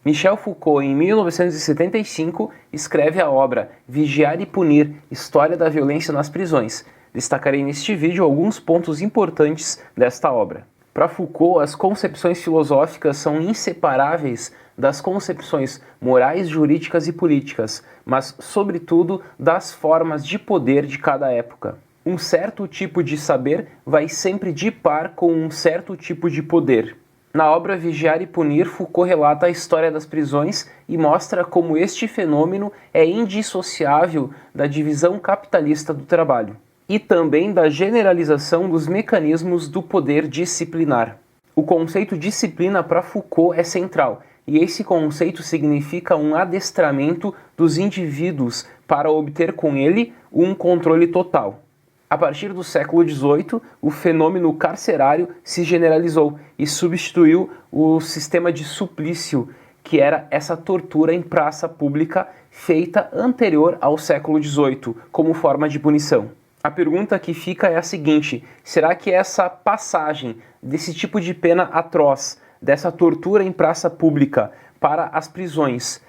Michel Foucault, em 1975, escreve a obra Vigiar e Punir, História da Violência nas Prisões. Destacarei neste vídeo alguns pontos importantes desta obra. Para Foucault, as concepções filosóficas são inseparáveis das concepções morais, jurídicas e políticas, mas, sobretudo, das formas de poder de cada época. Um certo tipo de saber vai sempre de par com um certo tipo de poder. Na obra Vigiar e Punir, Foucault relata a história das prisões e mostra como este fenômeno é indissociável da divisão capitalista do trabalho e também da generalização dos mecanismos do poder disciplinar. O conceito disciplina para Foucault é central, e esse conceito significa um adestramento dos indivíduos para obter com ele um controle total. A partir do século XVIII, o fenômeno carcerário se generalizou e substituiu o sistema de suplício, que era essa tortura em praça pública feita anterior ao século XVIII, como forma de punição. A pergunta que fica é a seguinte: será que essa passagem desse tipo de pena atroz, dessa tortura em praça pública para as prisões,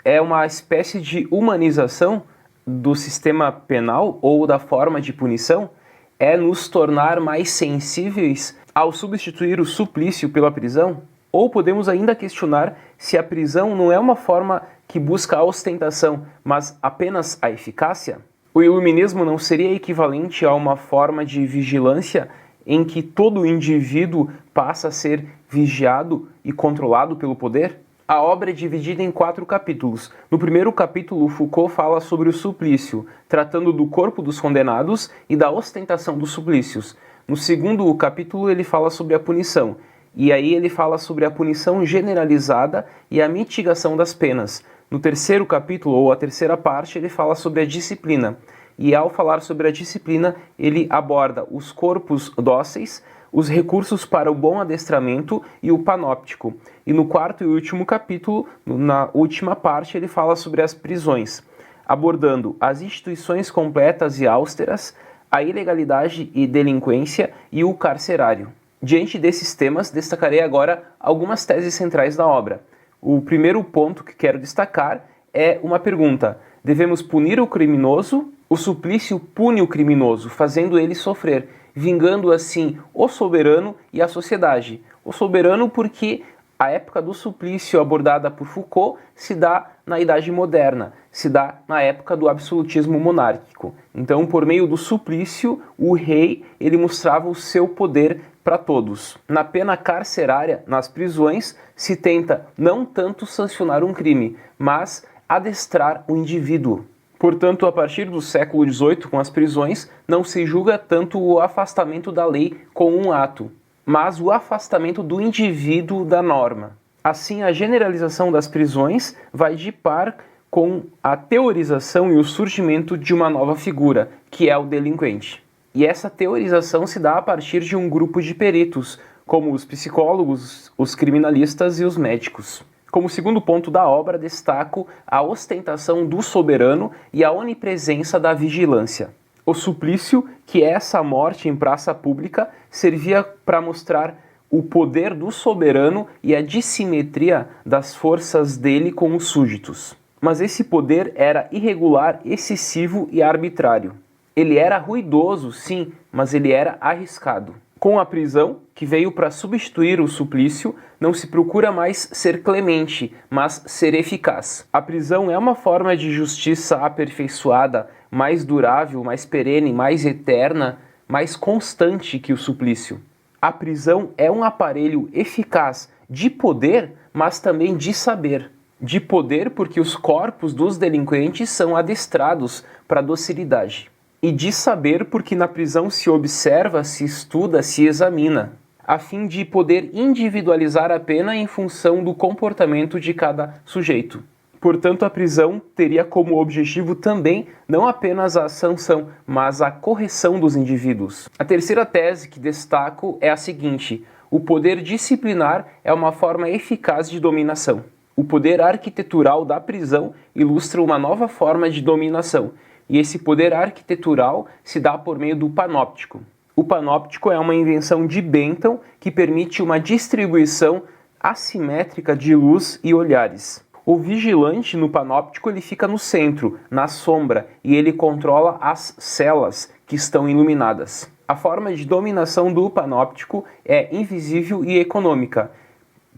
é uma espécie de humanização do sistema penal ou da forma de punição? É nos tornar mais sensíveis ao substituir o suplício pela prisão? Ou podemos ainda questionar se a prisão não é uma forma que busca a ostentação, mas apenas a eficácia? O iluminismo não seria equivalente a uma forma de vigilância em que todo indivíduo passa a ser vigiado e controlado pelo poder? A obra é dividida em 4 capítulos. No primeiro capítulo, Foucault fala sobre o suplício, tratando do corpo dos condenados e da ostentação dos suplícios. No segundo capítulo, ele fala sobre a punição, e aí ele fala sobre a punição generalizada e a mitigação das penas. No terceiro capítulo, ou a terceira parte, ele fala sobre a disciplina, e ao falar sobre a disciplina, ele aborda os corpos dóceis, os recursos para o bom adestramento e o panóptico. E no quarto e último capítulo, na última parte, ele fala sobre as prisões, abordando as instituições completas e austeras, a ilegalidade e delinquência e o carcerário. Diante desses temas, destacarei agora algumas teses centrais da obra. O primeiro ponto que quero destacar é uma pergunta: devemos punir o criminoso? O suplício pune o criminoso, fazendo ele sofrer, vingando assim o soberano e a sociedade. O soberano porque a época do suplício abordada por Foucault se dá na Idade Moderna, se dá na época do absolutismo monárquico. Então, por meio do suplício, o rei ele mostrava o seu poder para todos. Na pena carcerária, nas prisões, se tenta não tanto sancionar um crime, mas adestrar o indivíduo. Portanto, a partir do século XVIII, com as prisões, não se julga tanto o afastamento da lei com um ato, mas o afastamento do indivíduo da norma. Assim, a generalização das prisões vai de par com a teorização e o surgimento de uma nova figura, que é o delinquente. E essa teorização se dá a partir de um grupo de peritos, como os psicólogos, os criminalistas e os médicos. Como segundo ponto da obra, destaco a ostentação do soberano e a onipresença da vigilância. O suplício, que é essa morte em praça pública, servia para mostrar o poder do soberano e a dissimetria das forças dele com os súditos. Mas esse poder era irregular, excessivo e arbitrário. Ele era ruidoso, sim, mas ele era arriscado. Com a prisão, que veio para substituir o suplício, não se procura mais ser clemente, mas ser eficaz. A prisão é uma forma de justiça aperfeiçoada, mais durável, mais perene, mais eterna, mais constante que o suplício. A prisão é um aparelho eficaz de poder, mas também de saber. De poder porque os corpos dos delinquentes são adestrados para a docilidade. E de saber porque na prisão se observa, se estuda, se examina, a fim de poder individualizar a pena em função do comportamento de cada sujeito. Portanto, a prisão teria como objetivo também não apenas a sanção, mas a correção dos indivíduos. A terceira tese que destaco é a seguinte: o poder disciplinar é uma forma eficaz de dominação. O poder arquitetural da prisão ilustra uma nova forma de dominação, e esse poder arquitetural se dá por meio do panóptico. O panóptico é uma invenção de Bentham que permite uma distribuição assimétrica de luz e olhares. O vigilante no panóptico ele fica no centro, na sombra, e ele controla as celas que estão iluminadas. A forma de dominação do panóptico é invisível e econômica,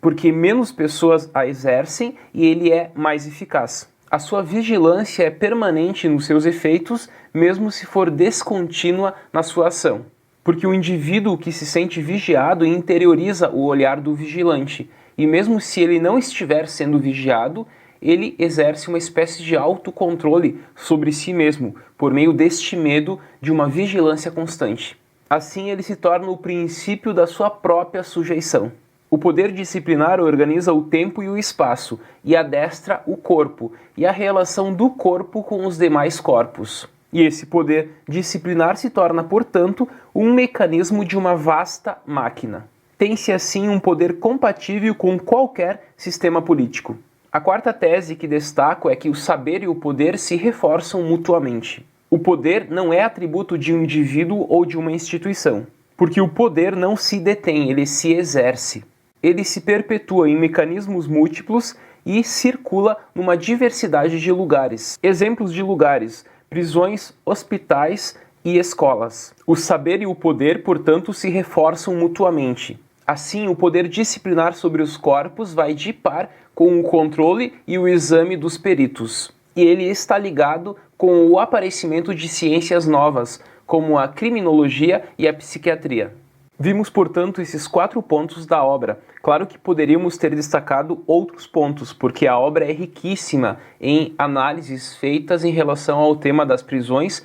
porque menos pessoas a exercem e ele é mais eficaz. A sua vigilância é permanente nos seus efeitos, mesmo se for descontínua na sua ação. Porque o indivíduo que se sente vigiado interioriza o olhar do vigilante, e mesmo se ele não estiver sendo vigiado, ele exerce uma espécie de autocontrole sobre si mesmo, por meio deste medo de uma vigilância constante. Assim, ele se torna o princípio da sua própria sujeição. O poder disciplinar organiza o tempo e o espaço, e adestra o corpo, e a relação do corpo com os demais corpos. E esse poder disciplinar se torna, portanto, um mecanismo de uma vasta máquina. Tem-se assim um poder compatível com qualquer sistema político. A quarta tese que destaco é que o saber e o poder se reforçam mutuamente. O poder não é atributo de um indivíduo ou de uma instituição, porque o poder não se detém, ele se exerce. Ele se perpetua em mecanismos múltiplos e circula numa diversidade de lugares. Exemplos de lugares: prisões, hospitais e escolas. O saber e o poder, portanto, se reforçam mutuamente. Assim, o poder disciplinar sobre os corpos vai de par com o controle e o exame dos peritos. E ele está ligado com o aparecimento de ciências novas, como a criminologia e a psiquiatria. Vimos, portanto, esses 4 pontos da obra. Claro que poderíamos ter destacado outros pontos, porque a obra é riquíssima em análises feitas em relação ao tema das prisões,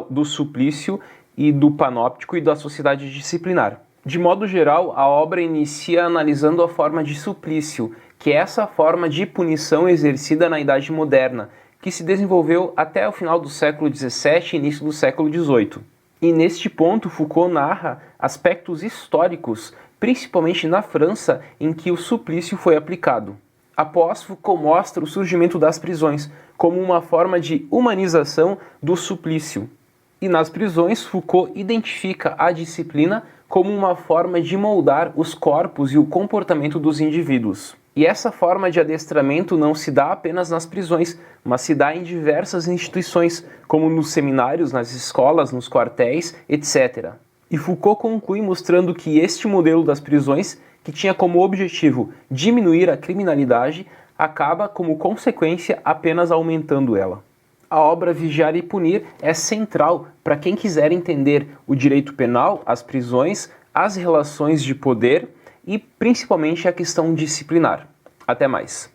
do suplício e do panóptico e da sociedade disciplinar. De modo geral, a obra inicia analisando a forma de suplício, que é essa forma de punição exercida na Idade Moderna, que se desenvolveu até o final do século XVII e início do século XVIII. E neste ponto, Foucault narra aspectos históricos, principalmente na França, em que o suplício foi aplicado. Após, Foucault mostra o surgimento das prisões como uma forma de humanização do suplício. E nas prisões, Foucault identifica a disciplina como uma forma de moldar os corpos e o comportamento dos indivíduos. E essa forma de adestramento não se dá apenas nas prisões, mas se dá em diversas instituições, como nos seminários, nas escolas, nos quartéis, etc. E Foucault conclui mostrando que este modelo das prisões, que tinha como objetivo diminuir a criminalidade, acaba, como consequência, apenas aumentando ela. A obra Vigiar e Punir é central para quem quiser entender o direito penal, as prisões, as relações de poder e principalmente a questão disciplinar. Até mais.